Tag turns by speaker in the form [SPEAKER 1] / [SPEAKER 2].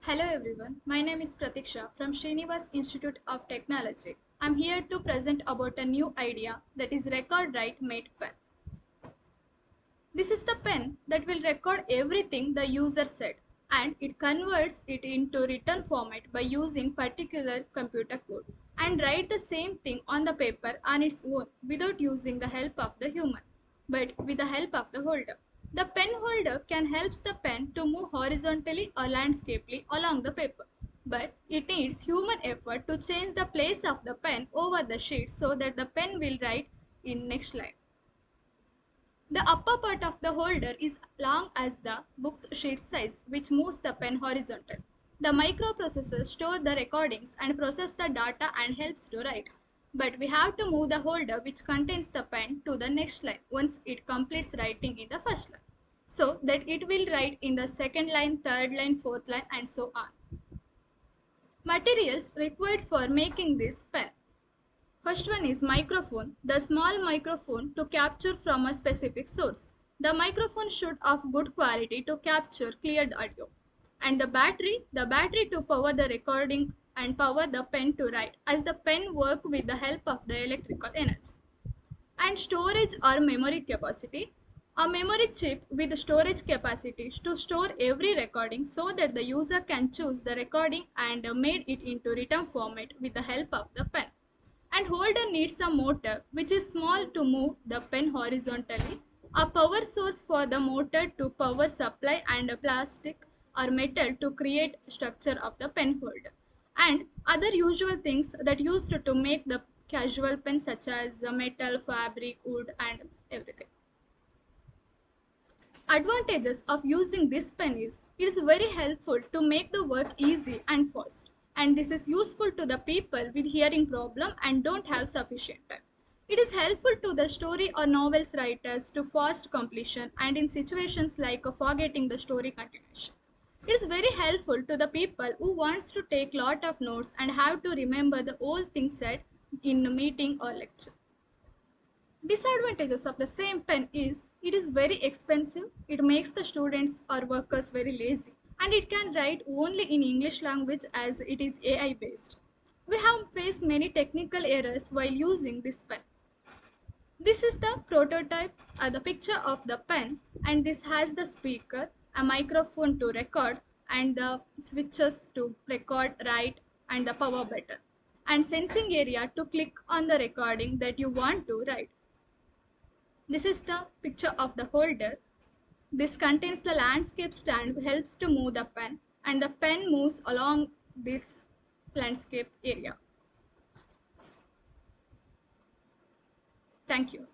[SPEAKER 1] Hello everyone, my name is Pratheeksha from Srinivas Institute of Technology. I'm here to present about a new idea that is Record Write Mate pen. This is the pen that will record everything the user said and it converts it into written format by using particular computer code and write the same thing on the paper on its own without using the help of the human, but with the help of the holder. The pen holder can help the pen to move horizontally or landscapely along the paper, but it needs human effort to change the place of the pen over the sheet so that the pen will write in next line. The upper part of the holder is long as the book's sheet size, which moves the pen horizontal. The microprocessor stores the recordings and processes the data and helps to write. But we have to move the holder which contains the pen to the next line once it completes writing in the first line, so that it will write in the second line, third line, fourth line, and so on. Materials required for making this pen. First one is microphone, the small microphone to capture from a specific source. The microphone should of good quality to capture cleared audio. And the battery to power the recording and power the pen to write, as the pen work with the help of the electrical energy. And storage or memory capacity. A memory chip with storage capacity to store every recording so that the user can choose the recording and made it into written format with the help of the pen. And holder needs a motor which is small to move the pen horizontally, a power source for the motor to power supply, and a plastic or metal to create structure of the pen holder, and other usual things that used to make the casual pen such as metal, fabric, wood, and everything. Advantages of using this pen is it is very helpful to make the work easy and fast, and this is useful to the people with hearing problem and don't have sufficient time. It is helpful to the story or novels writers to fast completion and in situations like forgetting the story continuation. It is very helpful to the people who wants to take lot of notes and have to remember the old things said in a meeting or lecture. Disadvantages of the same pen is it is very expensive, it makes the students or workers very lazy, and it can write only in English language as it is AI based. We have faced many technical errors while using this pen. This is the prototype, the picture of the pen, and this has the speaker, a microphone to record, and the switches to record, write, and the power button, and sensing area to click on the recording that you want to write. This is the picture of the holder. This contains the landscape stand which helps to move the pen, and the pen moves along this landscape area. Thank you.